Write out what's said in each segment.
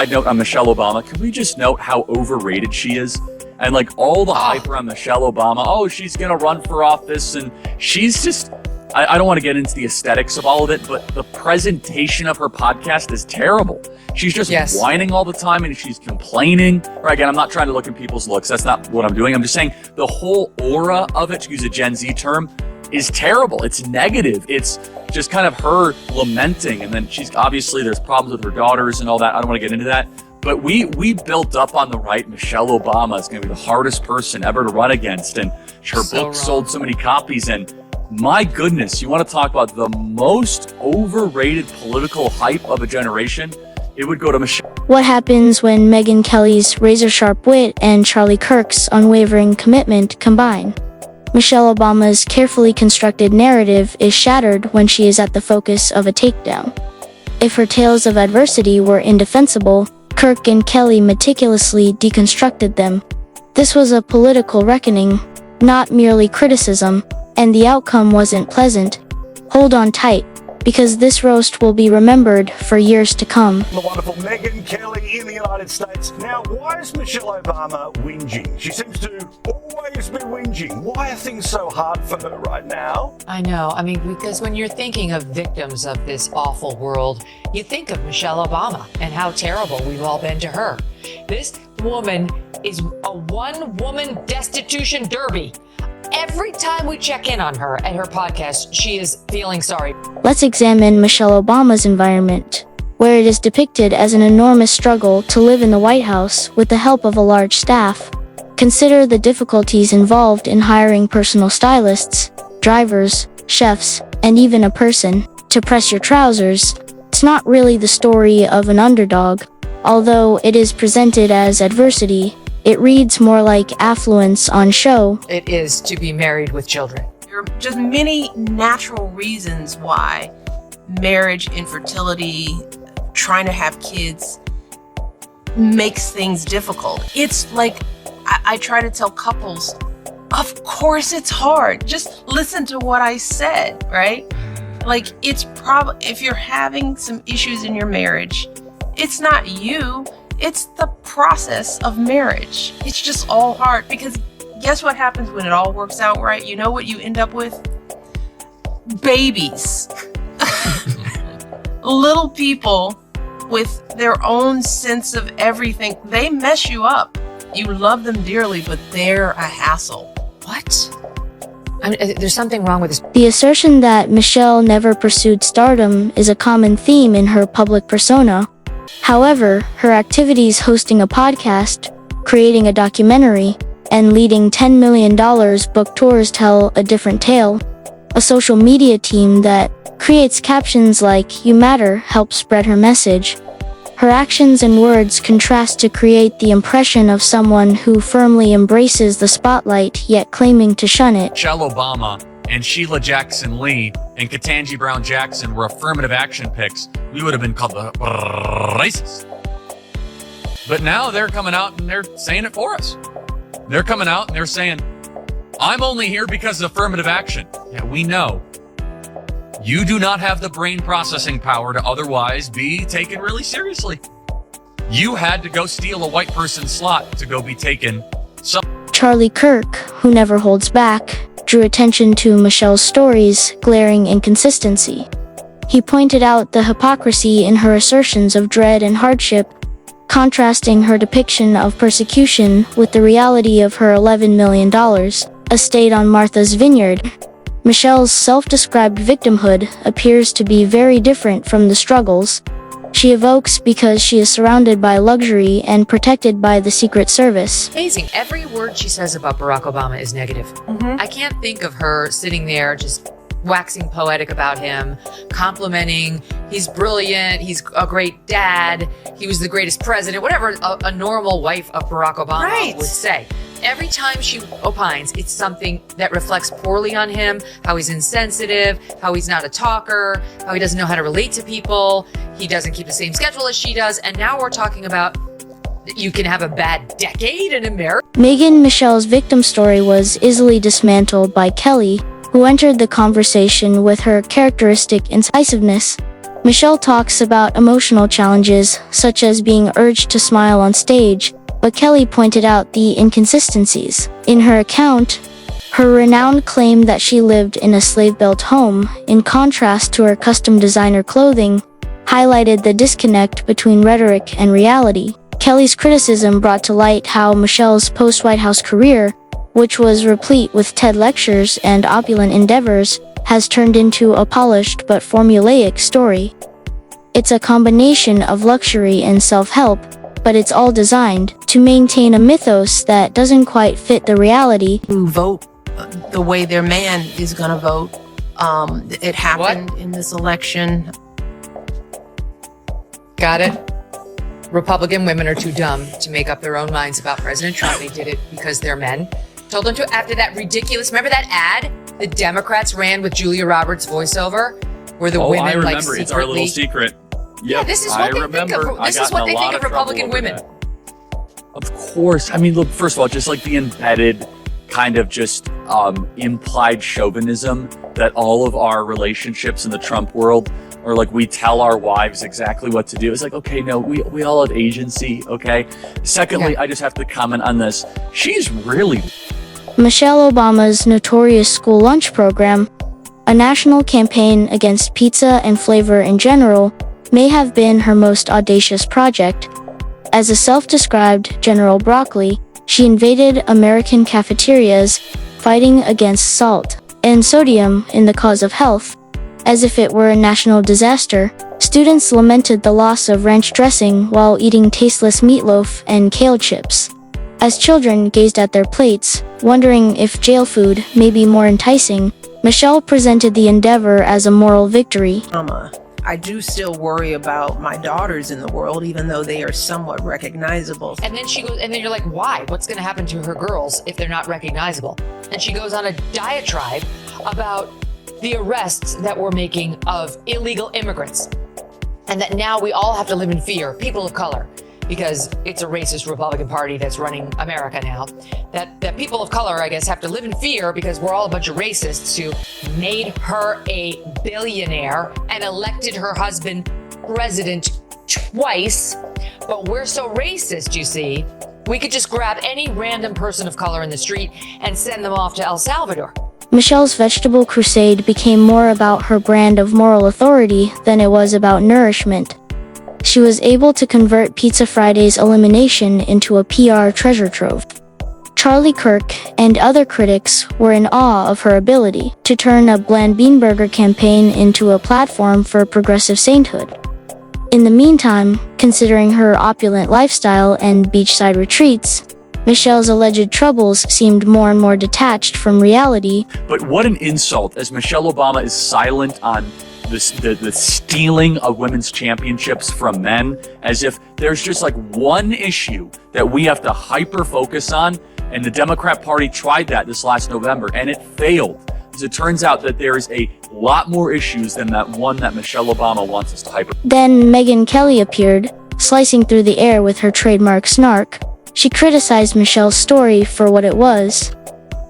I'd note on Michelle Obama, can we just note how overrated she is? And like all the hype around Michelle Obama, oh, she's gonna run for office, and she's just, I don't want to get into the aesthetics of all of it, but the presentation of her podcast is terrible. She's just whining all the time, and she's complaining. Right, again, I'm not trying to look at people's looks. That's not what I'm doing. I'm just saying the whole aura of it, to use a Gen Z term, is terrible. It's negative. It's just kind of her lamenting. And then she's obviously, there's problems with her daughters and all that. I don't want to get into that. But we built up on the right. Michelle Obama is going to be the hardest person ever to run against. And her book sold so many copies. And my goodness, you want to talk about the most overrated political hype of a generation? It would go to Michelle. What happens when Megyn Kelly's razor-sharp wit and Charlie Kirk's unwavering commitment combine? Michelle Obama's carefully constructed narrative is shattered when she is at the focus of a takedown. If her tales of adversity were indefensible, Kirk and Kelly meticulously deconstructed them. This was a political reckoning, not merely criticism, and the outcome wasn't pleasant. Hold on tight, because this roast will be remembered for years to come. The wonderful Megyn Kelly in the United States. Now, why is Michelle Obama whinging? She seems to always be whinging. Why are things so hard for her right now? I know. I mean, because when you're thinking of victims of this awful world, you think of Michelle Obama and how terrible we've all been to her. This woman is a one-woman destitution derby. Every time we check in on her at her podcast, she is feeling sorry. Let's examine Michelle Obama's environment, where it is depicted as an enormous struggle to live in the White House with the help of a large staff. Consider the difficulties involved in hiring personal stylists, drivers, chefs, and even a person to press your trousers. It's not really the story of an underdog, although it is presented as adversity. It reads more like affluence on show. It is to be married with children. There are just many natural reasons why marriage, infertility, trying to have kids makes things difficult. It's like, I try to tell couples, of course it's hard. Just listen to what I said, right? Like, it's probably, if you're having some issues in your marriage, it's not you. It's the process of marriage. It's just all hard, because guess what happens when it all works out right? You know what you end up with? Babies. Little people with their own sense of everything. They mess you up. You love them dearly, but they're a hassle. What? There's something wrong with this. The assertion that Michelle never pursued stardom is a common theme in her public persona. However, her activities hosting a podcast, creating a documentary, and leading $10 million book tours tell a different tale. A social media team that creates captions like "You Matter" helps spread her message. Her actions and words contrast to create the impression of someone who firmly embraces the spotlight yet claiming to shun it. Michelle Obama and Sheila Jackson Lee and Ketanji Brown Jackson were affirmative action picks, we would have been called the racist. But now they're coming out and they're saying it for us. They're coming out and they're saying, I'm only here because of affirmative action. Yeah, we know. You do not have the brain processing power to otherwise be taken really seriously. You had to go steal a white person's slot to go be taken. Charlie Kirk, who never holds back, drew attention to Michelle's story's glaring inconsistency. He pointed out the hypocrisy in her assertions of dread and hardship, contrasting her depiction of persecution with the reality of her $11 million estate on Martha's Vineyard. Michelle's self-described victimhood appears to be very different from the struggles she evokes because she is surrounded by luxury and protected by the Secret Service. Amazing. Every word she says about Barack Obama is negative. I can't think of her sitting there just waxing poetic about him, complimenting, he's brilliant, he's a great dad, he was the greatest president, whatever a normal wife of Barack Obama would say. Every time she opines, it's something that reflects poorly on him, how he's insensitive, how he's not a talker, how he doesn't know how to relate to people, he doesn't keep the same schedule as she does, and now we're talking about you can have a bad decade in America. Megyn Michelle's victim story was easily dismantled by Kelly, who entered the conversation with her characteristic incisiveness. Michelle talks about emotional challenges, such as being urged to smile on stage, but Kelly pointed out the inconsistencies. In her account, her renowned claim that she lived in a slave-built home, in contrast to her custom designer clothing, highlighted the disconnect between rhetoric and reality. Kelly's criticism brought to light how Michelle's post-White House career, which was replete with TED lectures and opulent endeavors, has turned into a polished but formulaic story. It's a combination of luxury and self-help, but it's all designed to maintain a mythos that doesn't quite fit the reality. Who vote the way their man is going to vote. It happened in this election. Got it. Republican women are too dumb to make up their own minds about President Trump. They did it because they're men. Told them to, after that ridiculous, remember that ad the Democrats ran with Julia Roberts voiceover? Where the women I remember. like secretly... It's our little secret. Yeah, this is what they think of. This is what they think of Republican women. Of course. I mean, look, first of all, just like the embedded kind of just implied chauvinism that all of our relationships in the Trump world are like we tell our wives exactly what to do. It's like, okay, no, we all have agency, okay? Secondly, I just have to comment on this. She's really... Michelle Obama's notorious school lunch program, a national campaign against pizza and flavor in general, may have been her most audacious project. As a self-described General Broccoli, she invaded American cafeterias, fighting against salt and sodium in the cause of health. As if it were a national disaster, students lamented the loss of ranch dressing while eating tasteless meatloaf and kale chips. As children gazed at their plates, wondering if jail food may be more enticing, Michelle presented the endeavor as a moral victory. I do still worry about my daughters in the world, even though they are somewhat recognizable. And then she goes, and then you're like, why? What's going to happen to her girls if they're not recognizable? And she goes on a diatribe about the arrests that we're making of illegal immigrants, and that now we all have to live in fear, people of color, because it's a racist Republican Party that's running America now, that people of color, I guess, have to live in fear because we're all a bunch of racists who made her a billionaire and elected her husband president twice. But we're so racist, you see, we could just grab any random person of color in the street and send them off to El Salvador. Michelle's vegetable crusade became more about her brand of moral authority than it was about nourishment. She was able to convert Pizza Friday's elimination into a PR treasure trove. Charlie Kirk and other critics were in awe of her ability to turn a bland bean burger campaign into a platform for progressive sainthood. In the meantime, considering her opulent lifestyle and beachside retreats, Michelle's alleged troubles seemed more and more detached from reality. But what an insult, as Michelle Obama is silent on the stealing of women's championships from men, as if there's just like one issue that we have to hyper focus on, and the Democrat Party tried that this last November, and it failed. As it turns out that there is a lot more issues than that one that Michelle Obama wants us to hyper. Then Megyn Kelly appeared, slicing through the air with her trademark snark. She criticized Michelle's story for what it was,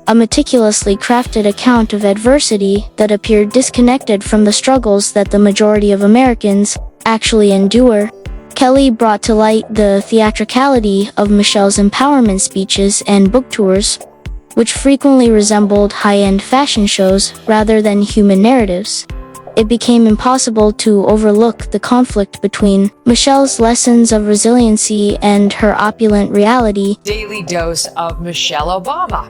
a meticulously crafted account of adversity that appeared disconnected from the struggles that the majority of Americans actually endure. Kelly brought to light the theatricality of Michelle's empowerment speeches and book tours, which frequently resembled high-end fashion shows rather than human narratives. It became impossible to overlook the conflict between Michelle's lessons of resiliency and her opulent reality. Daily dose of Michelle Obama,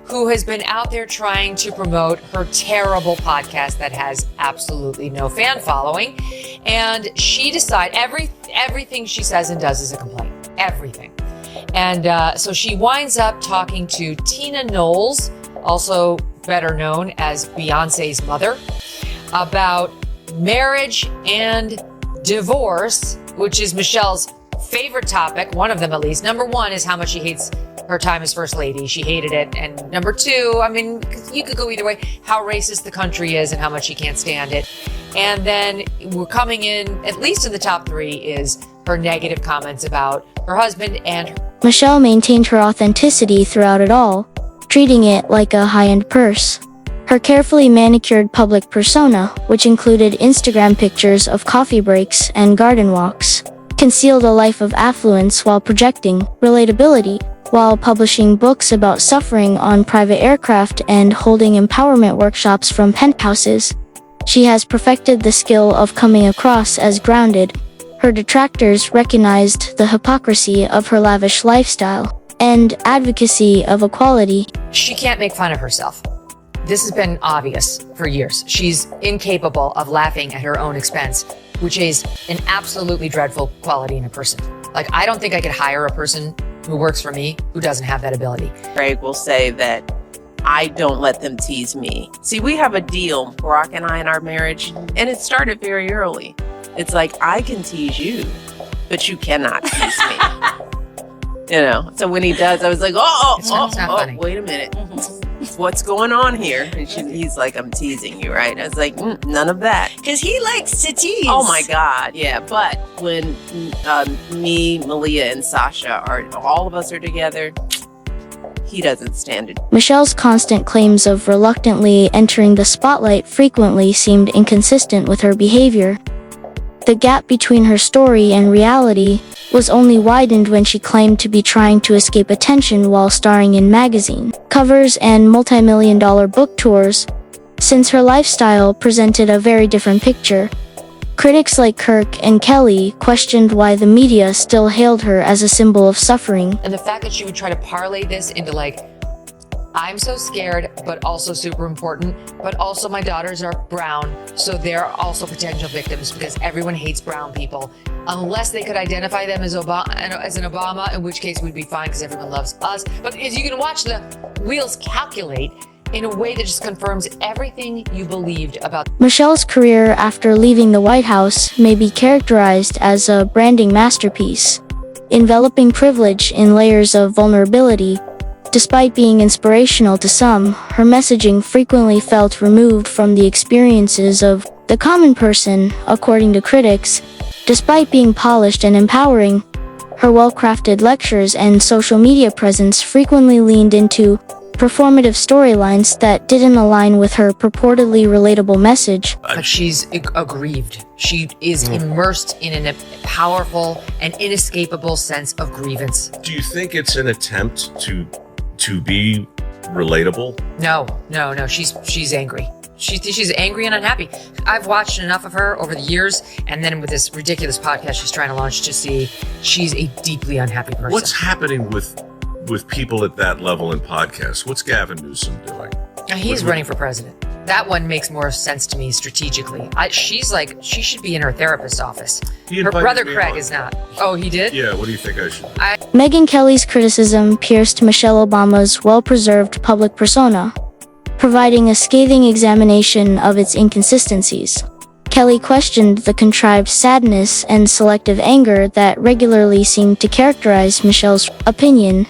who has been out there trying to promote her terrible podcast that has absolutely no fan following. And she decided everything she says and does is a complaint. Everything. And so she winds up talking to Tina Knowles, also better known as Beyonce's mother, about marriage and divorce, which is Michelle's favorite topic, one of them at least. Number one is how much she hates her time as first lady. She hated it. And number two, I mean, you could go either way, how racist the country is and how much she can't stand it. And then we're coming in, at least in the top three, is her negative comments about her husband and her. Michelle maintained her authenticity throughout it all, treating it like a high-end purse. Her carefully manicured public persona, which included Instagram pictures of coffee breaks and garden walks, concealed a life of affluence while projecting relatability, while publishing books about suffering on private aircraft and holding empowerment workshops from penthouses. She has perfected the skill of coming across as grounded. Her detractors recognized the hypocrisy of her lavish lifestyle and advocacy of equality. She can't make fun of herself. This has been obvious for years. She's incapable of laughing at her own expense, which is an absolutely dreadful quality in a person. Like, I don't think I could hire a person who works for me who doesn't have that ability. Craig will say that I don't let them tease me. See, we have a deal, Barack and I, in our marriage, and it started very early. It's like, I can tease you, but you cannot tease me. You know, so when he does, I was like, It's not funny. wait a minute. What's going on here? And he's like, I'm teasing you, right? I was like, none of that. Because he likes to tease. Oh my God, yeah. But when me, Malia, and Sasha all of us are together, he doesn't stand it. Michelle's constant claims of reluctantly entering the spotlight frequently seemed inconsistent with her behavior. The gap between her story and reality was only widened when she claimed to be trying to escape attention while starring in magazine covers and multi-million-dollar book tours, since her lifestyle presented a very different picture. Critics like Kirk and Kelly questioned why the media still hailed her as a symbol of suffering. And the fact that she would try to parlay this into like, I'm so scared, but also super important, but also my daughters are brown, so they're also potential victims because everyone hates brown people. Unless they could identify them as an Obama, in which case we'd be fine because everyone loves us. But as you can watch the wheels calculate in a way that just confirms everything you believed about. Michelle's career after leaving the White House may be characterized as a branding masterpiece, enveloping privilege in layers of vulnerability. Despite being inspirational to some, her messaging frequently felt removed from the experiences of the common person, according to critics. Despite being polished and empowering, her well-crafted lectures and social media presence frequently leaned into performative storylines that didn't align with her purportedly relatable message. But she's aggrieved. She is immersed in a powerful and inescapable sense of grievance. Do you think it's an attempt to be relatable? No. She's angry. She's angry and unhappy. I've watched enough of her over the years, and then with this ridiculous podcast she's trying to launch to see she's a deeply unhappy person. What's happening with people at that level in podcasts? What's Gavin Newsom doing? He's running for president. That one makes more sense to me strategically. She should be in her therapist's office. Her brother Craig is not. Oh, he did? Yeah, what do you think I should do? Megyn Kelly's criticism pierced Michelle Obama's well-preserved public persona, providing a scathing examination of its inconsistencies. Kelly questioned the contrived sadness and selective anger that regularly seemed to characterize Michelle's opinion,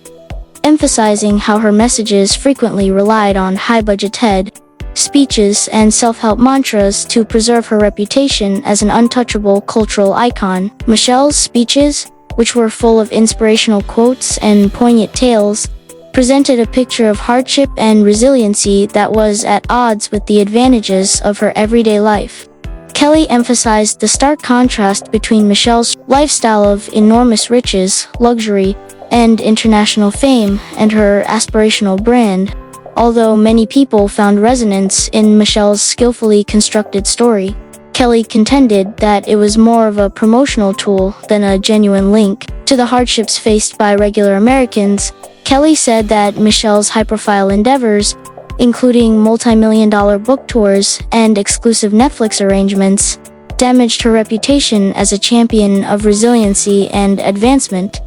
emphasizing how her messages frequently relied on high-budget TED speeches and self-help mantras to preserve her reputation as an untouchable cultural icon. Michelle's speeches, which were full of inspirational quotes and poignant tales, presented a picture of hardship and resiliency that was at odds with the advantages of her everyday life. Kelly emphasized the stark contrast between Michelle's lifestyle of enormous riches, luxury, and international fame, and her aspirational brand. Although many people found resonance in Michelle's skillfully constructed story, Kelly contended that it was more of a promotional tool than a genuine link to the hardships faced by regular Americans. Kelly said that Michelle's high-profile endeavors, including multi-million-dollar book tours and exclusive Netflix arrangements, damaged her reputation as a champion of resiliency and advancement.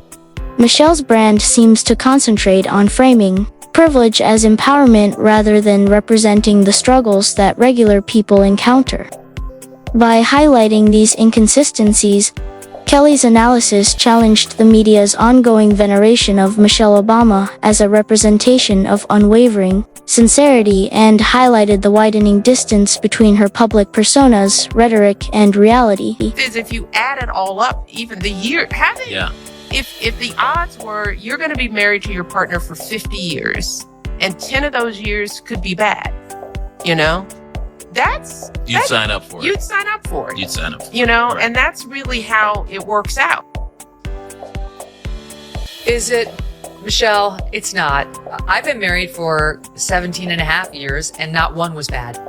Michelle's brand seems to concentrate on framing privilege as empowerment rather than representing the struggles that regular people encounter. By highlighting these inconsistencies, Kelly's analysis challenged the media's ongoing veneration of Michelle Obama as a representation of unwavering sincerity and highlighted the widening distance between her public persona's rhetoric and reality. Is if you add it all up, even the year, if the odds were you're going to be married to your partner for 50 years and 10 of those years could be bad, You know, You'd sign up for it. You'd sign up for it. You'd sign up for it. You know, Right. and that's really how it works out. Is it, Michelle? It's not. I've been married for 17 and a half years and not one was bad.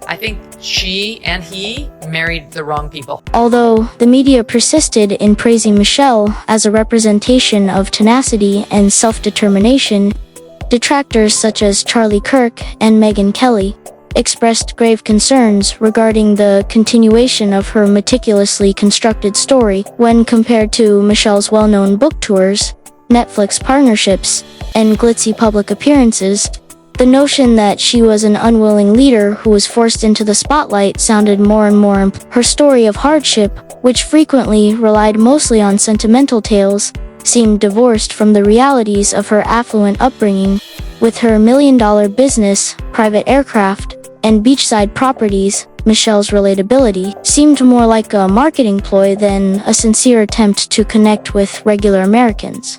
I think she and he married the wrong people. Although the media persisted in praising Michelle as a representation of tenacity and self-determination, detractors such as Charlie Kirk and Megyn Kelly expressed grave concerns regarding the continuation of her meticulously constructed story when compared to Michelle's well-known book tours, Netflix partnerships, and glitzy public appearances. The notion that she was an unwilling leader who was forced into the spotlight sounded more and more. Her story of hardship, which frequently relied mostly on sentimental tales, seemed divorced from the realities of her affluent upbringing. With her million-dollar business, private aircraft, and beachside properties, Michelle's relatability seemed more like a marketing ploy than a sincere attempt to connect with regular Americans.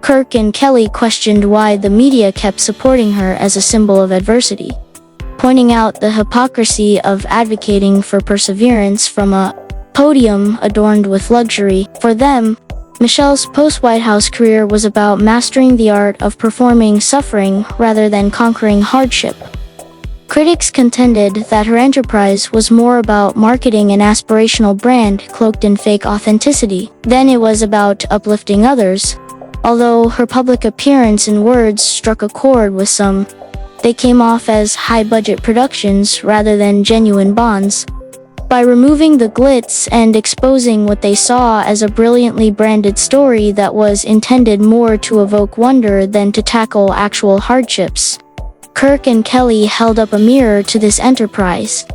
Kirk and Kelly questioned why the media kept supporting her as a symbol of adversity, pointing out the hypocrisy of advocating for perseverance from a podium adorned with luxury. For them, Michelle's post-White House career was about mastering the art of performing suffering rather than conquering hardship. Critics contended that her enterprise was more about marketing an aspirational brand cloaked in fake authenticity than it was about uplifting others. Although her public appearance and words struck a chord with some, they came off as high-budget productions rather than genuine bonds. By removing the glitz and exposing what they saw as a brilliantly branded story that was intended more to evoke wonder than to tackle actual hardships, Kirk and Kelly held up a mirror to this enterprise.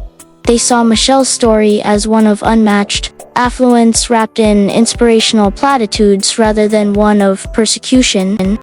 They saw Michelle's story as one of unmatched affluence wrapped in inspirational platitudes rather than one of persecution.